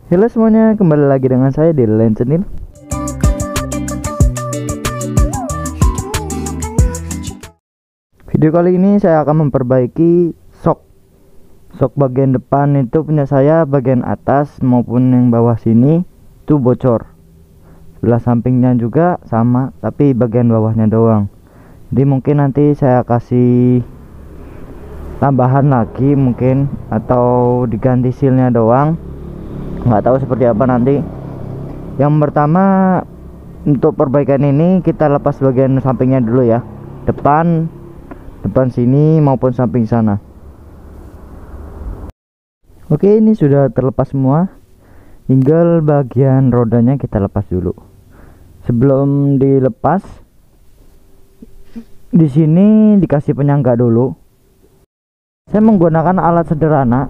Halo semuanya, kembali lagi dengan saya di Lencenil. Video kali ini saya akan memperbaiki sok bagian depan itu punya saya, bagian atas maupun yang bawah sini itu bocor. Sebelah sampingnya juga sama, tapi bagian bawahnya doang. Jadi mungkin nanti saya kasih tambahan lagi mungkin, atau diganti sealnya doang, nggak tahu seperti apa nanti. Yang pertama, untuk perbaikan ini kita lepas bagian sampingnya dulu ya, depan sini maupun samping sana. Oke, ini sudah terlepas semua, tinggal bagian rodanya kita lepas dulu. Sebelum dilepas, di sini dikasih penyangga dulu. Saya menggunakan alat sederhana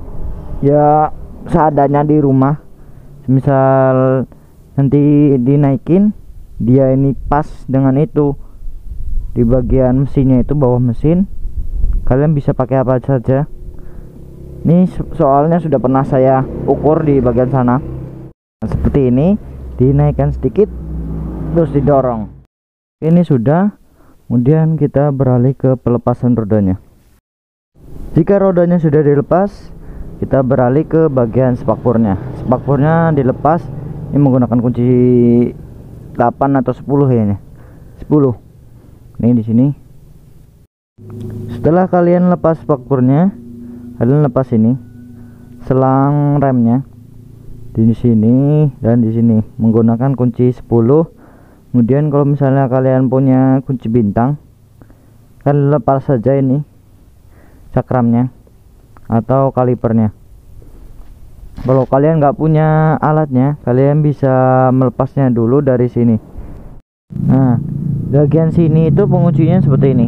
ya, seadanya di rumah. Misal nanti dinaikin, dia ini pas dengan itu di bagian mesinnya, itu bawah mesin. Kalian bisa pakai apa saja. Ini soalnya sudah pernah saya ukur di bagian sana. Nah, seperti ini, dinaikkan sedikit terus didorong. Ini sudah. Kemudian kita beralih ke pelepasan rodanya. Jika rodanya sudah dilepas, kita beralih ke bagian spakbornya. Spakbornya dilepas ini menggunakan kunci 8 atau 10 kayaknya. 10. Ini di sini. Setelah kalian lepas spakbornya, kalian lepas ini selang remnya di sini dan di sini menggunakan kunci 10. Kemudian kalau misalnya kalian punya kunci bintang, kalian lepas saja ini cakramnya atau kalipernya. Kalau kalian nggak punya alatnya, kalian bisa melepasnya dulu dari sini. Nah, bagian sini itu penguncinya seperti ini.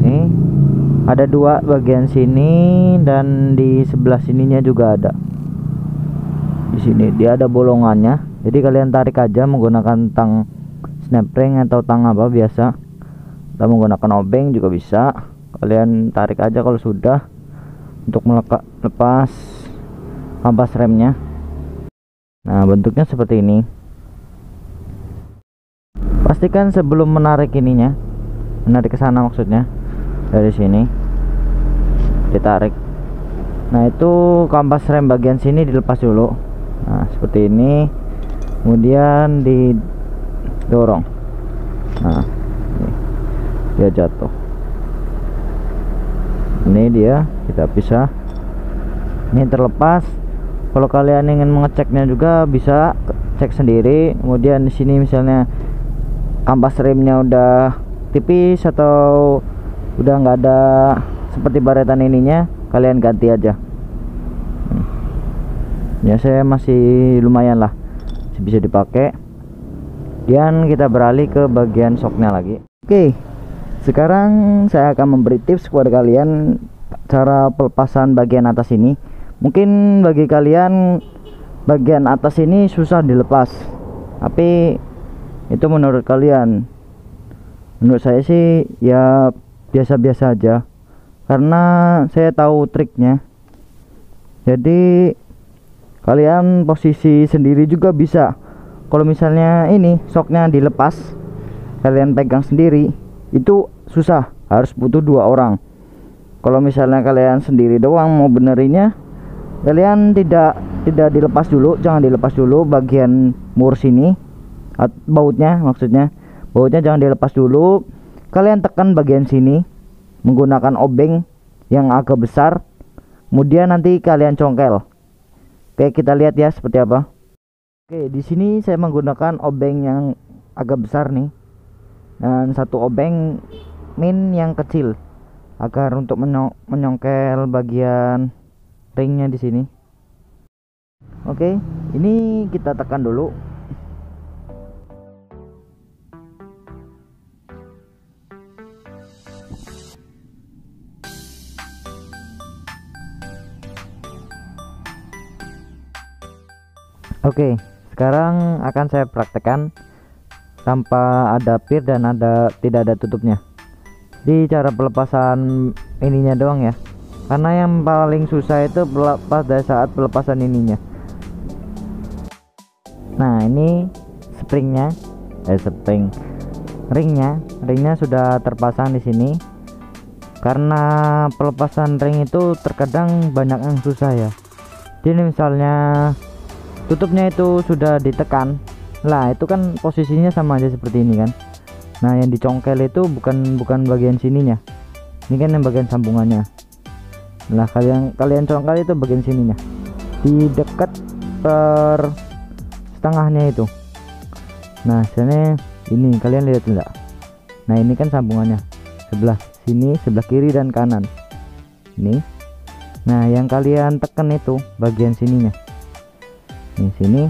Nih, ada dua bagian sini dan di sebelah sininya juga ada. Di sini dia ada bolongannya. Jadi kalian tarik aja menggunakan tang snap ring atau tang apa biasa, atau menggunakan obeng juga bisa. Kalian tarik aja kalau sudah, untuk melepas kampas remnya. Nah, bentuknya seperti ini. Pastikan sebelum menarik ininya, menarik ke sana maksudnya, dari sini ditarik. Nah, itu kampas rem bagian sini dilepas dulu. Nah, seperti ini. Kemudian didorong. Nah, ini dia jatuh. Ini dia, kita pisah. Ini terlepas. Kalau kalian ingin mengeceknya juga bisa cek sendiri. Kemudian di sini misalnya kampas remnya udah tipis atau udah nggak ada seperti baretan ininya, kalian ganti aja. Ya, saya masih lumayan lah, bisa dipakai. Dan kita beralih ke bagian shocknya lagi. Oke, sekarang saya akan memberi tips kepada kalian cara pelepasan bagian atas ini. Mungkin bagi kalian bagian atas ini susah dilepas, tapi itu menurut kalian. Menurut saya sih ya biasa-biasa aja, karena saya tahu triknya. Jadi kalian posisi sendiri juga bisa. Kalau misalnya ini shocknya dilepas, kalian pegang sendiri, itu susah, harus butuh 2 orang. Kalau misalnya kalian sendiri doang mau benerinnya, kalian tidak dilepas dulu, jangan dilepas dulu bagian mur sini, bautnya maksudnya. Bautnya jangan dilepas dulu. Kalian tekan bagian sini menggunakan obeng yang agak besar. Kemudian nanti kalian congkel. Oke, kita lihat ya seperti apa. Oke, di sini saya menggunakan obeng yang agak besar nih, dan satu obeng min yang kecil, agar untuk menyongkel bagian ringnya di sini. Oke, ini kita tekan dulu. Oke, sekarang akan saya praktekkan tanpa ada pir dan tidak ada tutupnya. Di cara pelepasan ininya doang ya, karena yang paling susah itu pada saat pelepasan ininya. Nah, ini springnya, ringnya sudah terpasang di sini. Karena pelepasan ring itu terkadang banyak yang susah ya. Jadi misalnya tutupnya itu sudah ditekan, lah itu kan posisinya sama aja seperti ini kan. Nah, yang dicongkel itu bukan bagian sininya. Ini kan yang bagian sambungannya. Lah kalian congkel itu bagian sininya, di dekat per setengahnya itu. Nah, sini ini kalian lihat enggak? Nah, ini kan sambungannya sebelah sini, sebelah kiri dan kanan ini. Nah, yang kalian tekan itu bagian sininya, ini sini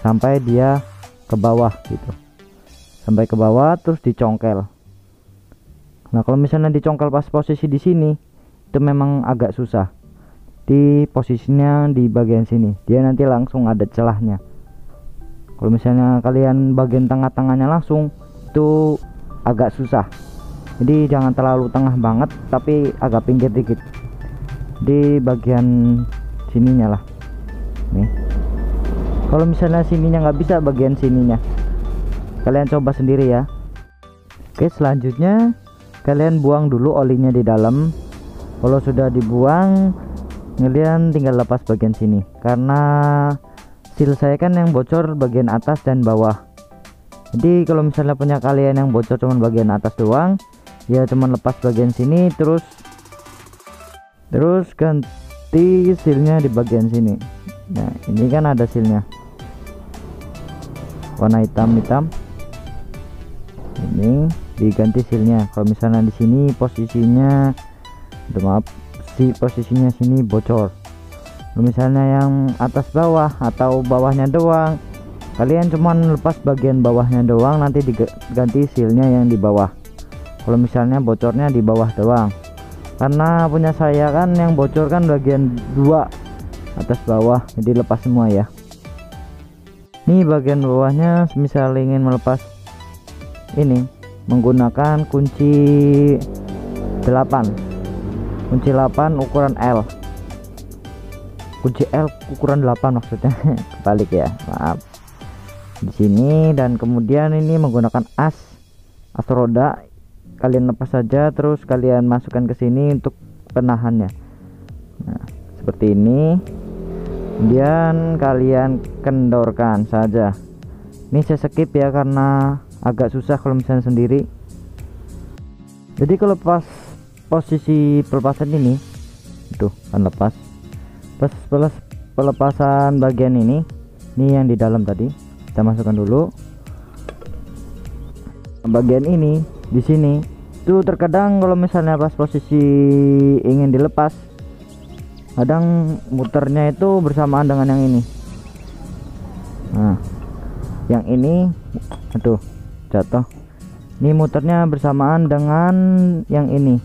sampai dia ke bawah gitu, sampai ke bawah terus dicongkel. Nah, kalau misalnya dicongkel pas posisi di sini itu memang agak susah. Di posisinya di bagian sini dia nanti langsung ada celahnya. Kalau misalnya kalian bagian tengah-tengahnya langsung, itu agak susah. Jadi jangan terlalu tengah banget, tapi agak pinggir dikit di bagian sininya lah. Nih, kalau misalnya sininya nggak bisa, bagian sininya kalian coba sendiri ya. Oke, selanjutnya kalian buang dulu olinya di dalam. Kalau sudah dibuang, kalian tinggal lepas bagian sini, karena seal saya kan yang bocor bagian atas dan bawah. Jadi kalau misalnya punya kalian yang bocor cuman bagian atas doang, ya cuman lepas bagian sini, terus ganti sealnya di bagian sini. Nah, ini kan ada sealnya warna hitam, ini diganti sealnya. Kalau misalnya di sini posisinya, posisinya sini bocor. Kalau misalnya yang atas bawah atau bawahnya doang, kalian cuman lepas bagian bawahnya doang, nanti diganti sealnya yang di bawah. Kalau misalnya bocornya di bawah doang, karena punya saya kan yang bocor kan bagian dua, atas bawah, jadi lepas semua ya. Ini bagian bawahnya, misal ingin melepas ini menggunakan kunci 8 ukuran L, kunci L ukuran 8 maksudnya kebalik ya, maaf. Di sini, dan kemudian ini menggunakan as roda, kalian lepas saja, terus kalian masukkan ke sini untuk penahannya. Nah, seperti ini. Kemudian kalian kendorkan saja. Ini saya skip ya karena agak susah kalau misalnya sendiri. Jadi kalau pas posisi pelepasan ini, tuh kan lepas. Pas pelepasan bagian ini yang di dalam tadi kita masukkan dulu. Bagian ini di sini tuh terkadang kalau misalnya pas posisi ingin dilepas, kadang muternya itu bersamaan dengan yang ini. Nah, yang ini aduh jatuh. Ini muternya bersamaan dengan yang ini.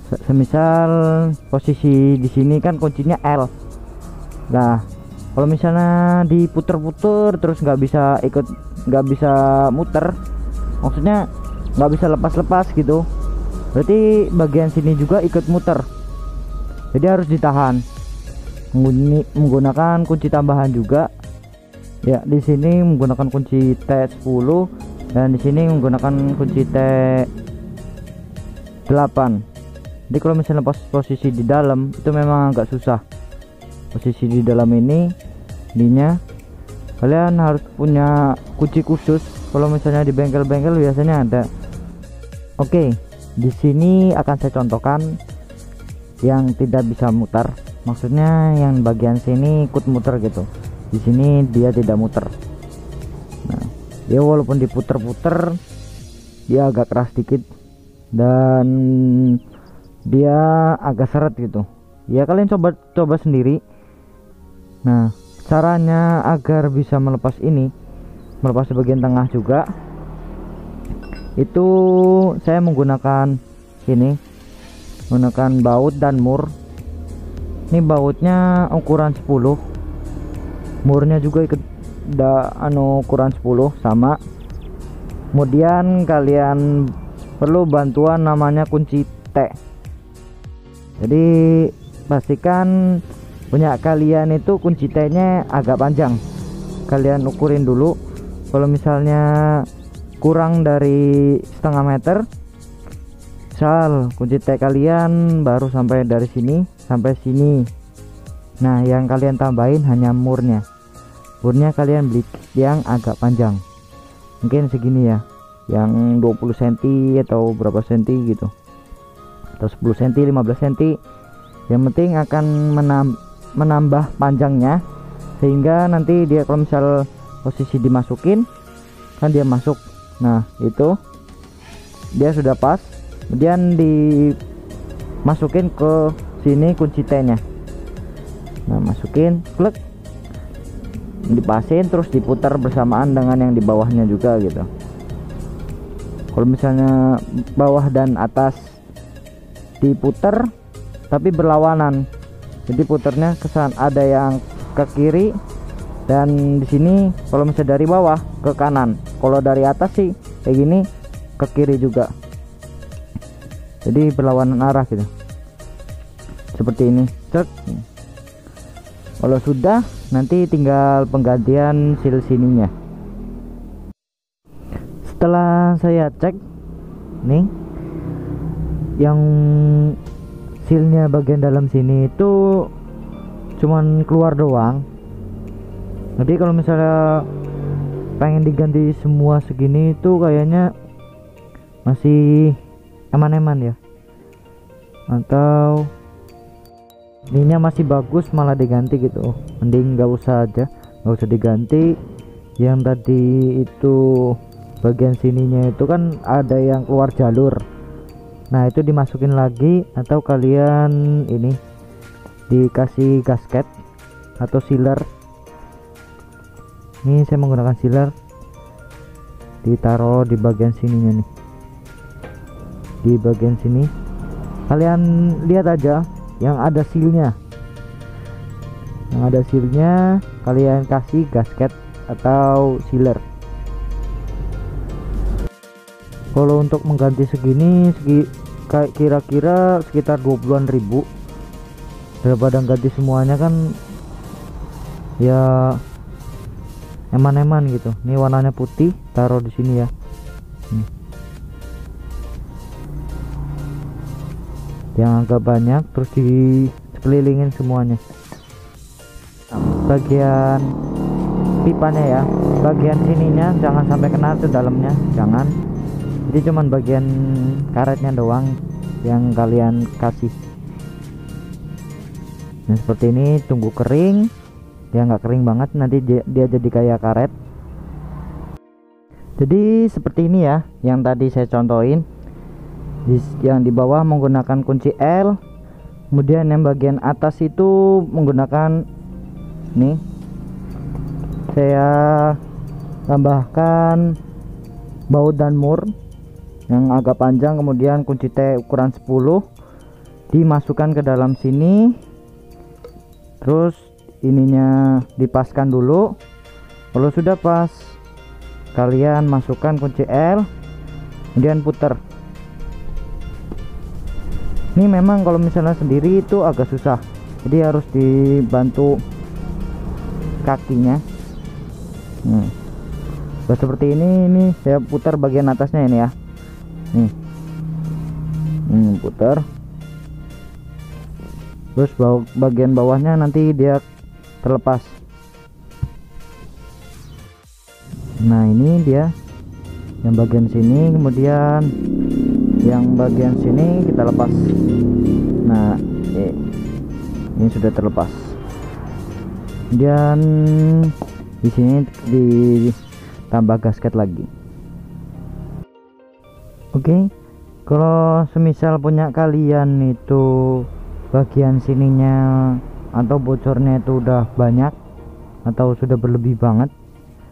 Semisal posisi di sini kan kuncinya L. Nah, kalau misalnya diputer-puter terus nggak bisa muter, maksudnya nggak bisa lepas-lepas gitu, berarti bagian sini juga ikut muter. Jadi harus ditahan menggunakan kunci tambahan juga ya. Di sini menggunakan kunci T10 dan di sini menggunakan kunci T8. Jadi kalau misalnya posisi di dalam itu memang agak susah. Posisi di dalam ininya kalian harus punya kunci khusus. Kalau misalnya di bengkel-bengkel biasanya ada. Oke, di sini akan saya contohkan yang tidak bisa muter, maksudnya yang bagian sini ikut muter gitu. Di sini dia tidak muter. Nah, dia walaupun diputer-puter dia agak keras dikit dan dia agak seret gitu ya. Kalian coba sendiri. Nah, caranya agar bisa melepas ini, melepas bagian tengah juga, itu saya menggunakan baut dan mur. Ini bautnya ukuran 10, murnya juga ikut ukuran 10 sama. Kemudian kalian perlu bantuan namanya kunci T. Jadi pastikan punya kalian itu kunci T-nya agak panjang. Kalian ukurin dulu. Kalau misalnya kurang dari setengah meter, misal kunci T kalian baru sampai dari sini sampai sini. Nah, yang kalian tambahin hanya murnya. Murnya kalian beli yang agak panjang. Mungkin segini ya. Yang 20 cm atau berapa senti gitu. Atau 10 cm, 15 cm. Yang penting akan menambah panjangnya, sehingga nanti dia kalau misal posisi dimasukin kan dia masuk. Nah, itu dia sudah pas. Kemudian dimasukin ke sini kunci T-nya. Nah, masukin, klik, dipasin, terus diputar bersamaan dengan yang di bawahnya juga gitu. Kalau misalnya bawah dan atas diputar tapi berlawanan, jadi putarnya kesan ada yang ke kiri, dan di sini kalau misalnya dari bawah ke kanan, kalau dari atas sih kayak gini ke kiri juga, jadi berlawanan arah gitu, seperti ini. Cek. Kalau sudah, nanti tinggal penggantian seal sininya. Setelah saya cek nih, yang sealnya bagian dalam sini itu cuman keluar doang. Jadi kalau misalnya pengen diganti semua segini itu kayaknya masih eman-eman ya, atau ininya masih bagus malah diganti gitu. Mending nggak usah aja, nggak usah diganti. Yang tadi itu bagian sininya itu kan ada yang keluar jalur, nah itu dimasukin lagi, atau kalian ini dikasih gasket atau sealer. Ini saya menggunakan sealer, ditaruh di bagian sininya nih, di bagian sini. Kalian lihat aja yang ada sealnya, kalian kasih gasket atau sealer. Kalau untuk mengganti segini kira-kira sekitar 20-an ribu, daripada ganti semuanya kan ya eman-eman gitu. Ini warnanya putih, taruh di sini ya. Yang agak banyak, terus dikelilingin semuanya. Bagian pipanya ya, bagian sininya jangan sampai kena ke dalamnya, jangan. Jadi cuman bagian karetnya doang yang kalian kasih. Nah, seperti ini, tunggu kering ya, nggak kering banget, nanti dia jadi kayak karet. Jadi seperti ini ya yang tadi saya contohin. Yang di bawah menggunakan kunci L, kemudian yang bagian atas itu menggunakan nih, saya tambahkan baut dan mur yang agak panjang, kemudian kunci T ukuran 10 dimasukkan ke dalam sini, terus ininya dipaskan dulu. Kalau sudah pas, kalian masukkan kunci L, kemudian putar. Ini memang kalau misalnya sendiri itu agak susah, jadi harus dibantu kakinya. Seperti ini saya putar bagian atasnya ini ya. Nih, putar. Terus bagian bawahnya nanti dia terlepas. Nah, ini dia yang bagian sini, kemudian yang bagian sini kita lepas. Nah, ini sudah terlepas. Dan di sini ditambah gasket lagi. Oke, kalau semisal punya kalian itu bagian sininya atau bocornya itu udah banyak atau sudah berlebih banget,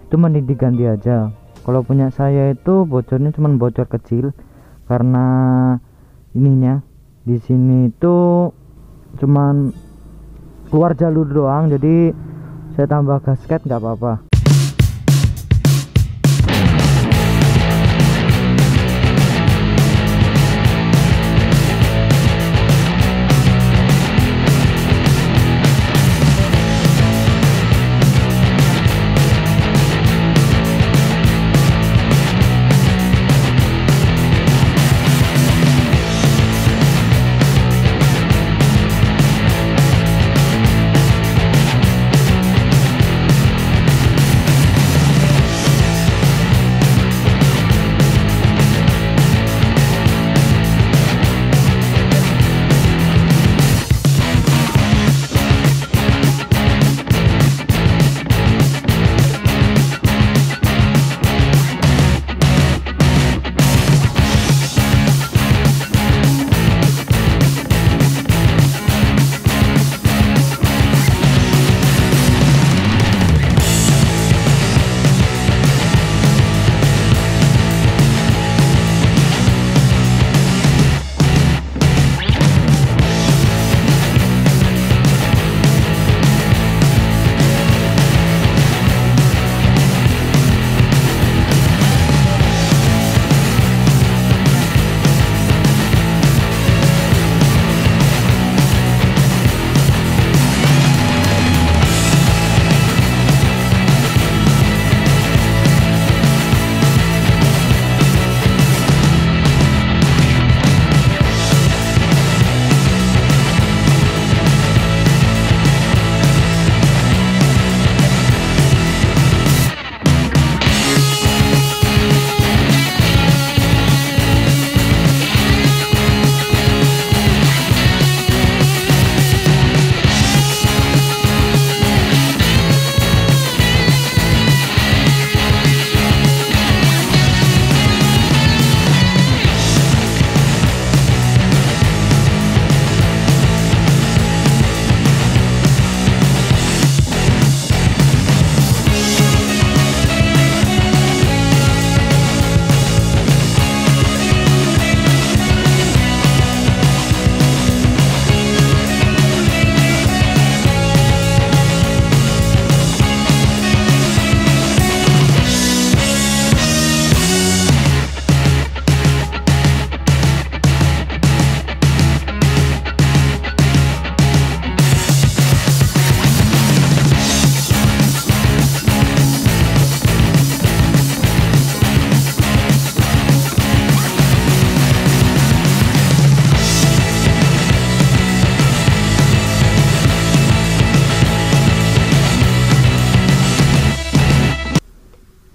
itu mending diganti aja. Kalau punya saya itu bocornya cuman bocor kecil, karena ininya di sini itu cuman keluar jalur doang, jadi saya tambah gasket nggak apa-apa.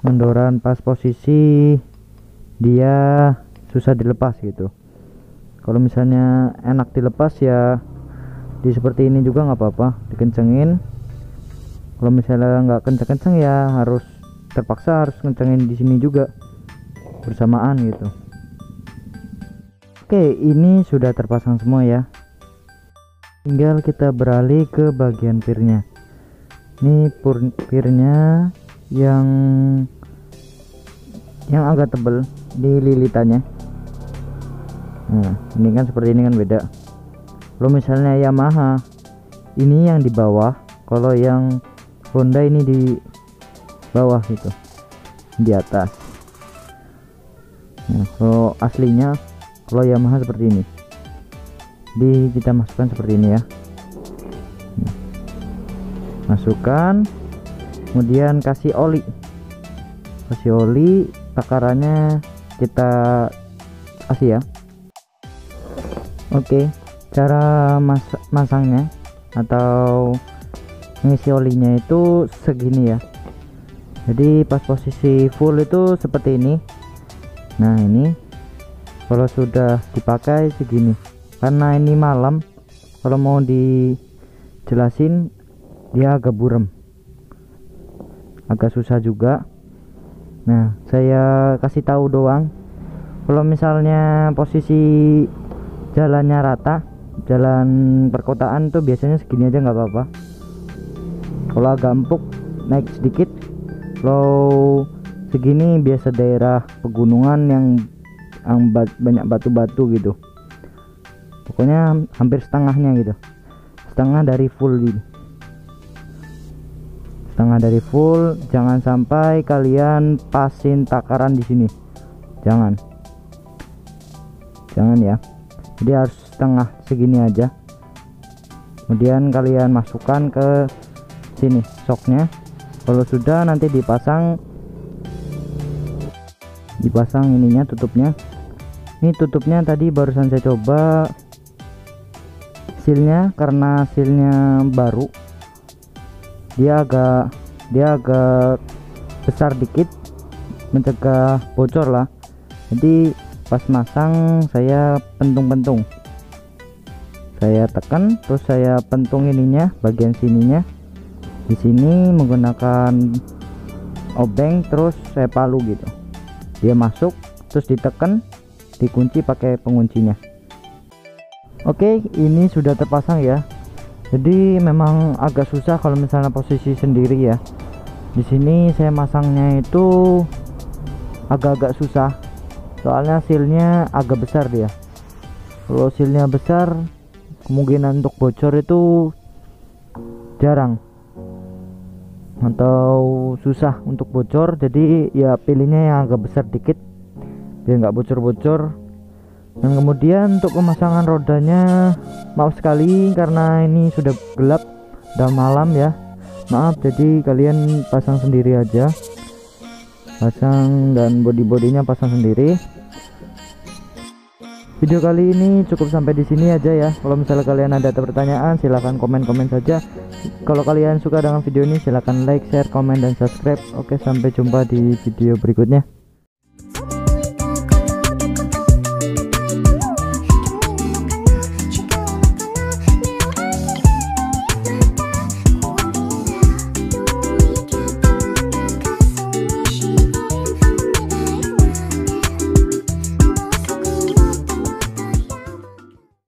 Mendoran pas posisi dia susah dilepas gitu. Kalau misalnya enak dilepas ya di seperti ini juga nggak apa-apa, dikencengin. Kalau misalnya nggak kenceng-kenceng ya harus terpaksa harus kencengin di sini juga bersamaan gitu. Oke, ini sudah terpasang semua ya. Tinggal kita beralih ke bagian pirnya. Ini pirnya yang agak tebal di lilitannya. Nah, ini kan seperti ini kan beda. Kalau misalnya Yamaha ini yang di bawah, kalau yang Honda ini di bawah gitu, di atas. Nah, kalau aslinya kalau Yamaha seperti ini, kita masukkan seperti ini ya. Masukkan, kemudian kasih oli, takarannya kita kasih ya. Oke, cara masangnya atau ngisi olinya itu segini ya. Jadi pas posisi full itu seperti ini. Nah, ini kalau sudah dipakai segini. Karena ini malam, kalau mau dijelasin dia agak buram, agak susah juga. Nah, saya kasih tahu doang. Kalau misalnya posisi jalannya rata, jalan perkotaan tuh biasanya segini aja nggak apa-apa. Kalau agak empuk naik sedikit. Kalau segini biasa daerah pegunungan yang banyak batu-batu gitu. Pokoknya hampir setengahnya gitu, setengah dari full ini, setengah dari full. Jangan sampai kalian pasin takaran di sini, jangan ya. Jadi harus setengah segini aja. Kemudian kalian masukkan ke sini shocknya. Kalau sudah nanti dipasang ininya, tutupnya. Ini tutupnya tadi barusan saya coba sealnya, karena sealnya baru dia agak besar dikit, mencegah bocor lah. Jadi pas masang saya pentung, saya tekan, terus saya pentung ininya, bagian sininya di sini menggunakan obeng, terus saya palu gitu. Dia masuk, terus ditekan, dikunci pakai penguncinya. Oke, ini sudah terpasang ya. Jadi memang agak susah kalau misalnya posisi sendiri ya. Di sini saya masangnya itu agak-agak susah, soalnya sealnya agak besar dia. Kalau sealnya besar, kemungkinan untuk bocor itu jarang atau susah untuk bocor. Jadi ya pilihnya yang agak besar dikit biar nggak bocor-bocor. Dan kemudian untuk pemasangan rodanya, maaf sekali karena ini sudah gelap, udah malam ya, maaf. Jadi kalian pasang sendiri aja, pasang, dan body-bodinya pasang sendiri. Video kali ini cukup sampai di sini aja ya. Kalau misalnya kalian ada pertanyaan, silahkan komen saja. Kalau kalian suka dengan video ini, silahkan like, share, komen, dan subscribe. Oke, sampai jumpa di video berikutnya.